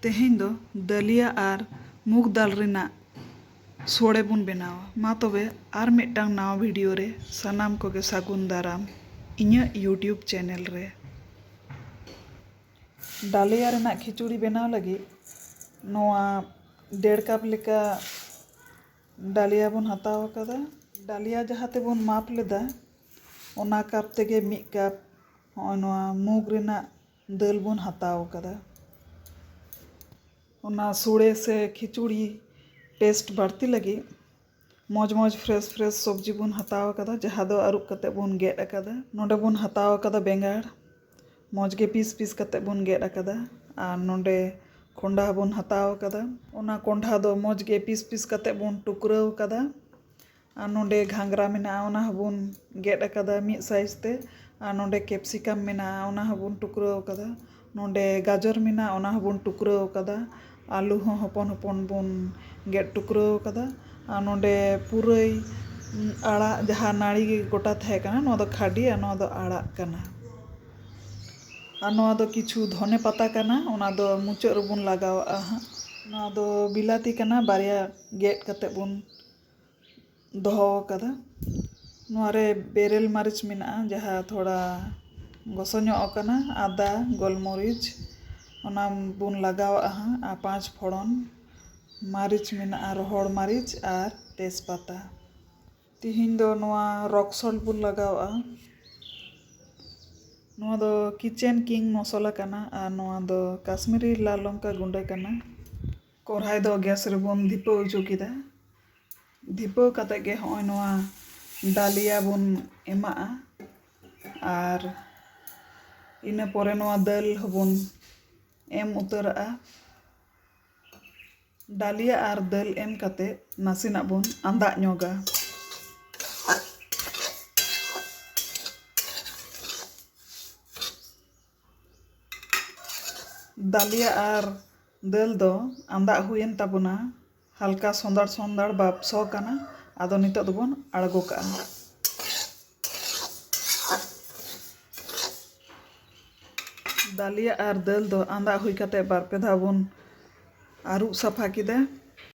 तेहें दो दलिया और मूग दाल रेना सोड़े बुन बनावा मा तबे आर मिटटांग नावा वीडियो रे सानाम कोगे सागुन दाराम इᱧᱟ यूट्यूब चैनल रे। डालिया रेना खिचुड़ी बनाव लगी नोआ 1.5 कप लेका डालिया बुन हताव कदा। डालिया जहाते बुन माप लेदा ओना कप तेगे 1 कप होय नोआ मूग रेना दाल बुन हताव कदा। ओना सोड़े से खिचुड़ी टेस्ट बढ़ती लगी मौज मौज फ्रेश सब्जी बुन हताव कदा जहाँ दो अरुप कते बुन गेट अकदा। नोडे बुन हताव कदा बेंगाड़ मौज गे पीस कते बुन गेट अकदा और नोडे कोंडा बुन हताव कदा। ओना कोंडा दो मौज गे पीस कते बुन टुकराव कदा और नोडे घांगरा मेना ओना बुन गेट अकदा मिद साइज ते और नोडे कैप्सिकम मेना ओना बुन टुकराव कदा। नोडे गाजर मेना ओना बुन टुकराव कदा। आलू हो हपन हपन बुन गेट टुकराव कदा और नोडे पुरई आड़ा जहाँ नाड़ी गे गोटा थाहे कना नोआ दो खाड़ी और नोआ दो आड़ा कना और नोआ दो किछु धने पता कना ओना दो मुचाद रे बुन लगावा हा। नोआ दो बिलाती कना बारिया गेट कते बुन दोहो कदा। नोआ रे बेरेल मरीच मेना जहाँ थोड़ा गोसोño कना आदा गोलमरीच ओना बुन लगावा हा आ 5 फोड़न मारिच मेना रोहड़ मारिच और तेजपाता। तिहिन दो नोआ रॉक सॉल्ट बुन लगावा। नोआ दो किचन किंग मसाला कना और नोआ दो काश्मीरी लाल लंका गुंडा कना। कोरहाई दो गैस रे बुन धिपाव उचु किदा। धिपाव कते गे होय नोआ डालिया बुन एमा और इना पोरे नोआ दाल हबुन एम उतरा। डालिया और दाल एम कते नासिना बुन आंदा ñoगा। डालिया और दाल दो आंदा हुयन ताबुना हल्का सोंदड़ बाप सो कना आदो नितो दोबन आड़गो का। डालिया और दाल दो आंदा हुई कते बार पे धा बुन आरुप सफा किदा।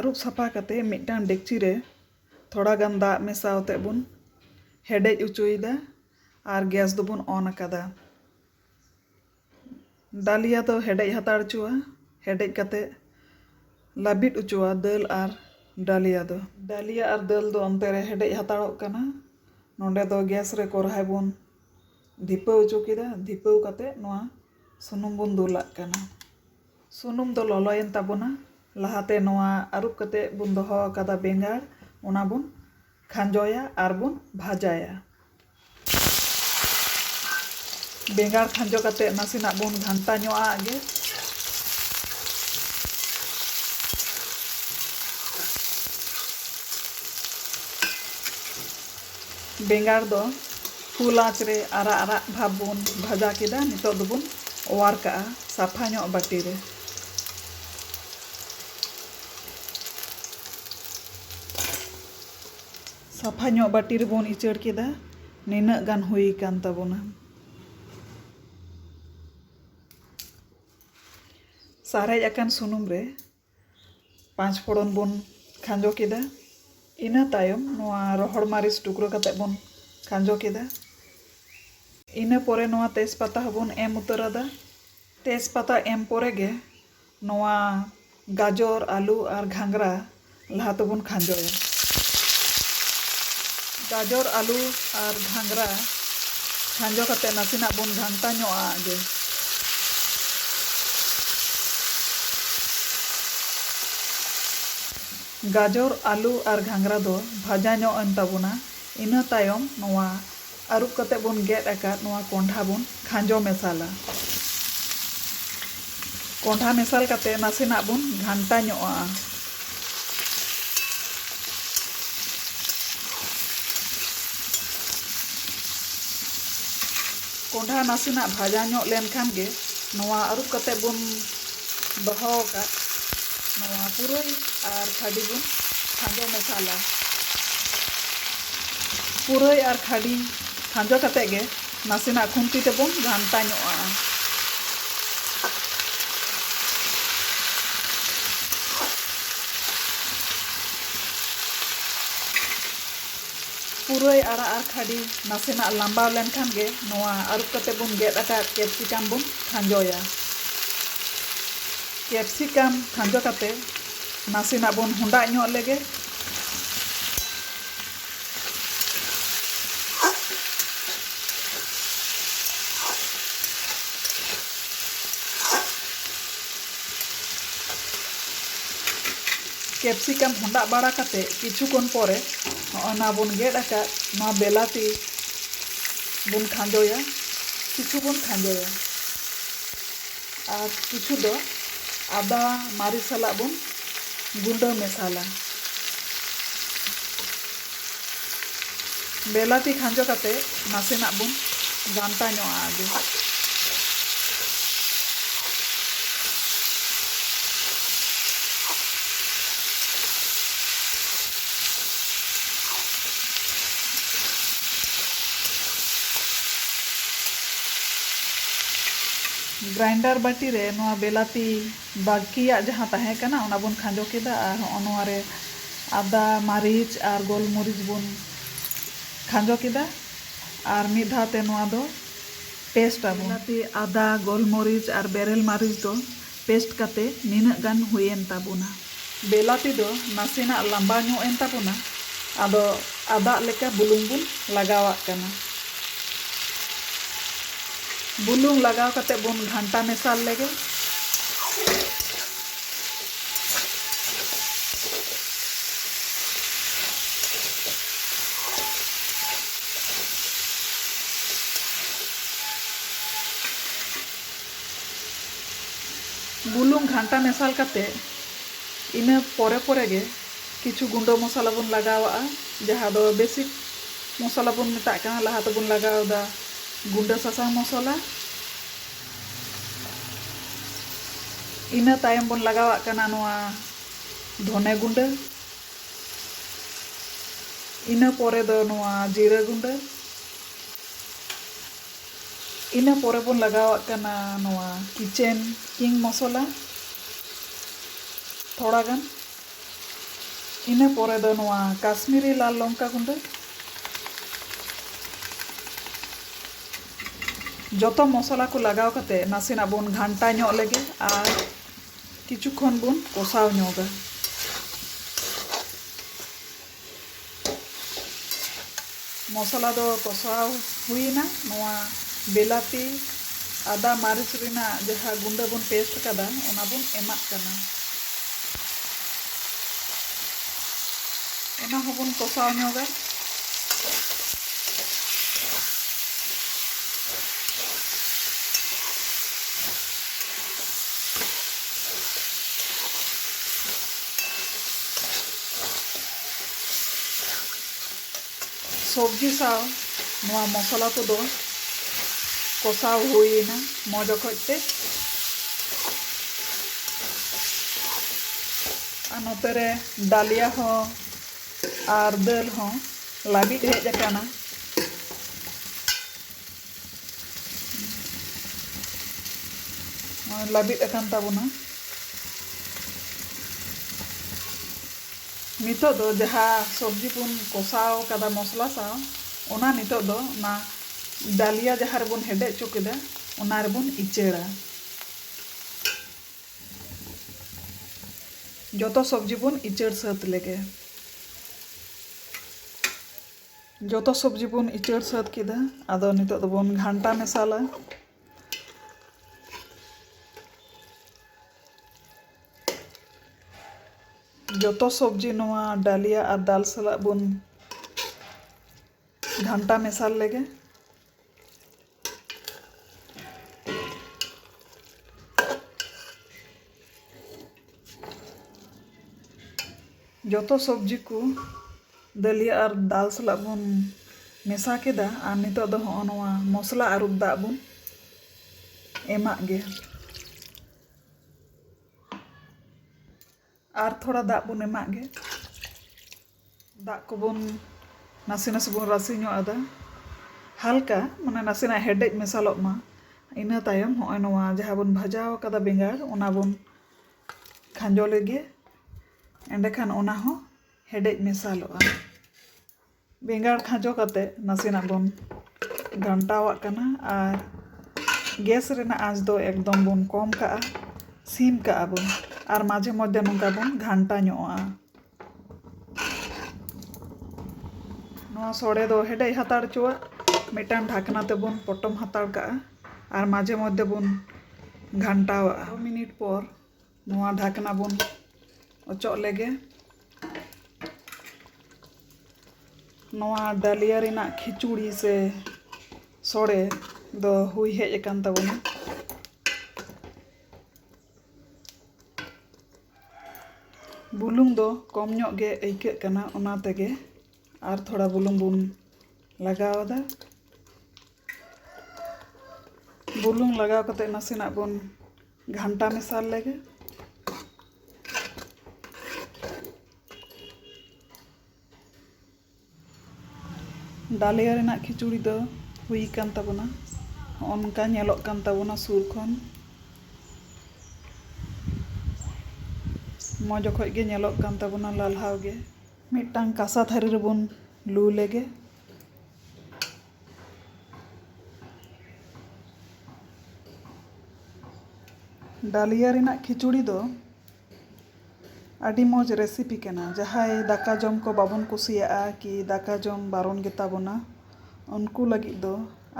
आरुप सफा कते मिटटांग डेगची रे थोड़ा गान दाग मेसावते बुन हेडेज उचुईदा और गैस दो बुन ऑन अकादा। डालिया दो हेडेज हताड़ चुआ हेडेज कते लाबिट उचुआ दाल और डालिया दो। डालिया और दाल दो अंते रे हेडेज हताड़ो कना। नोंडे दो गैस रे कोरहाई बुन धिपाव उचु किदा। धिपाव कते नोआ सुनुम बुन दुलाग कना। सुनुम दो लoloयन ताबुना लहाते नोआ अरुप कते बुन दोहो कदा बेंगाड़ ओना बुन खांजोया और बुन भाजाया। बेंगाड़ खांजो कते नासिना बुन घंटा ñoआ आगे। बेंगाड़ दो फुल आँच रे आरा भाब बुन भाजा किदा। नितो दो बुन ओवार का साफा ñoग बाटी रे। साफा ñoग बाटी रे बुन इचड़ किदा। निना गान हुई कान ताबुना। सारेज अकान सुनुम रे 5 फोड़न बुन खांजो किदा। इना तायम नोआ रोहड़ मारिच टुकरो कते बुन खांजो किदा। इना पोरे नोआ तेजपाता हबुन एम उतरादा। तेजपाता एम पोरे गे नोआ गाजर आलू और घांगरा लहाते बुन खांजोया। गाजर आलू और घांगरा खांजो कते नासिना बुन घंटा ñoआ आगे। गाजर आलू और घांगरा दो भाजा ñoगन ताबुना। इना तायम नोआ अरुप कते बुन गेट अकाद नोआ कोंढा बुन खांजो मेसाला। कोंढा मेसाल कते नासिना बुन घंटा ñoगआ। कोंढा नासिना भाजा ñoग लेनखान गे नोआ अरुप कते बुन दोहो का नोआ पुरई और खाड़ी बुन खांजो मेसाला। पुरई और खाड़ी खांजो कते गे नासिना खुंती ते बुन घंटा ñoगआ। पुरई आड़ा आर खाड़ी नासेना लंबाव लेनखान गे नोआ आरुप कते बुन गेट आका कैप्सिकम बुन खांजोया कैप्सिकम खांजो कते नासेना बुन हुंडा ᱧᱚᱜ लेगे कैप्सिकम हुंडा बाड़ा कते किछुक्षण परे ना बुन गेट आका ना बेलाती बुन खांजोया किछु बुन खांजोया और किछु दो आदा मारी साला बुन गुंडा मेसाला बेलाती खांजो कते नासेना बुन गांटा ᱧᱚᱜ आगे ग्राइंडर बाटी रे नोआ बेलाती बाकिया जहाँ तहे कना ओना बुन खांजो केदा और नोआ रे आदा मारिच और गोलमरीच बुन खांजो केदा और मिद धाते नोआ दो पेस्ट बेलाती आदा गोलमरीच और बेरेल मारिच दो पेस्ट कते निना गान हुयेन ताबुना बेलाती दो नासेना लंबा ᱧᱚᱜ एन ताबुना आदो आदा लेका बुलुंग बुन लगावाक कना बुलुंग लगाव कते बुन घंटा मेसाल लेगे बुलुंग घंटा मेसाल कते इना परे परे गे किछु गुंडो मसाला बुन लगावा जहाँ दो बेसिक मसाला बुन मेता कना लहा तो बुन लगाव दा गुंडा सासांग मसाला इना तायम बुन लगावा कना नोआ धने गुंडा इना परे दो नोआ जीरा गुंडा इना परे बुन लगावा कना नोआ किचन किंग मसाला थोड़ा गान इना परे दो नोआ काश्मीरी लाल लंका गुंडा जतो मसाला को लगाव कते नासेना बुन घंटा ᱧᱚᱜ लेगे और किछुक्षण बुन कषाव ᱧᱚᱜᱟ मसाला दो कषाव हुईना नोआ बेलाती आदा मारिच रिना जहाँ गुंडा बुन पेस्ट कदा ओना बुन एमाक कना ओना हो बुन कषाव ᱧᱚᱜᱟ सब्जी साव नोआ मसाला तो दो कषाव हुईना मौज खजते और नोते रे डालिया हो और दाल हो लाबिद हेज अकाना लाबिद अकान ताबुना नितो दो जहाँ सब्जी बुन कषाव कदा मसला साव ओना नितो दो ना डालिया जहाँ बुन हेडे चुकेदा ओना रे बुन इचेड़ा जोतो सब्जी बुन इचेड़ सात लेगे जोतो सब्जी बुन इचेड़ सात किदा आदो नितो दो बुन घंटा मेसाला जोतो सब्जी नोआ डालिया और दाल सला बुन घंटा मेसाल लेगे जोतो सब्जी को दालिया और दाल सला बुन मेसा केदा और नितो दो नोआ मसला आरुब दा बुन एमाक गे और थोड़ा दाग बुन एमाक गे दाग को बुन नासे नासे बुन रासी ᱧᱚᱜ आदा हल्का माने नासेना हेडेज मेसालोग मा इना तायम होय नोआ जहाँ बुन भाजाव कदा बेंगार ओना बुन खांजो लेगे एंडे खान ओना हो हेडेज मेसालोगा बेंगाड़ खाजो कते नासेना बन घंटावाग कना और गैस रेना आँच दो एकदम बन कम काआ सिम काआ बन और माझे मध्य नोंका बन घंटा ñoआ नोआ सोड़े दो हेडे हताड़ चुआ मिटान ढाकना ते बन पटम हताड़ काआ और माझे मध्य बन घंटावा 2 मिनट पर नोआ ढाकना बन अचो लेगे नोआ डालिया रेना खिचुड़ी से सोड़े दो हुई हेज अकान ताबोना बुलुंग दो कम ñoग गे अइकाग कना ओना तेगे और थोड़ा बुलुंग बुन लगावदा बुलुंग लगाव कते नासेना बन घंटा मेसाल लेगे डालिया रेना खिचुड़ी दो हुई कान ताबोना ओनका ñेलोग कान ताबोना सुर खन मज खय गे ñेलोग कान ताबोना लालहाव गे मिटांग कासा थारी रे बन लू लेगे डालिया रेना खिचुड़ी दो आडी मौज रेसिपी कना जहाय दाका जम को बाबन कुसिया कि दाका जम बारन गेता बोना उनको लगी दो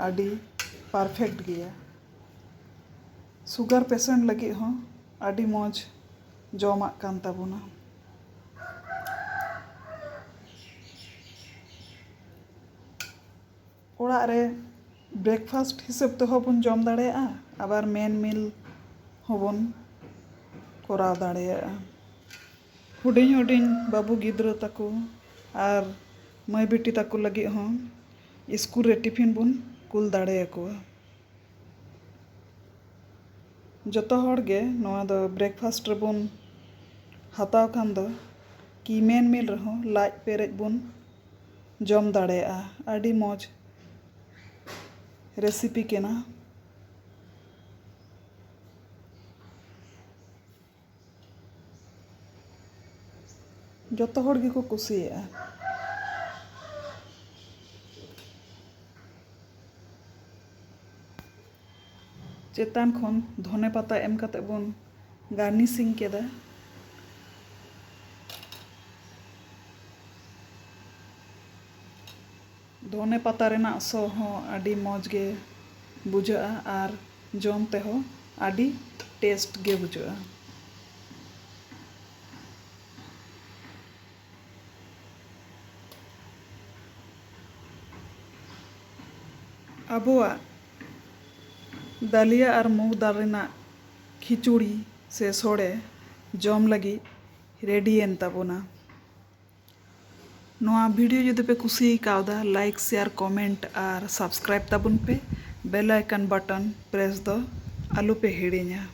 आडी परफेक्ट गया सुगर पेशेंट लगी हो आडी मौज जमा कान ताबोना ओड़ा रे ब्रेकफास्ट हिसाब ते होबन जम दाड़ेया आबार मेन मिल होबन कराव दाड़ेया हुडिंग हुडिंग बाबू गिद्रा ताको और माई बेटी ताको लगी हो स्कूल रे टिफिन बन कुल दाड़ेयाकोआ जतो हर गे नोआ दो ब्रेकफास्ट रे बन हताव खान दो कि मेन मिल रहो लाज पेरेज बन जम दाड़ेया आडी मौज रेसिपी केना जतो हर गे को कुसिया चेतान खन धने पाता एम कते बन गार्निशिंग केदा धने पाता रेना सो हो आडी मौज गे बुझा और जम ते हो आडी टेस्ट गे बुझा अबुआ दालिया और मूग दाल रेना खिचुड़ी से सोड़े जम लगी रेडी एन ताबोना नोआ वीडियो जदि पे कुसी कावदा लाइक शेयर कमेंट और सब्सक्राइब ताबुन पे बेल आइकन बटन प्रेस दो आलू पे हिड़िया।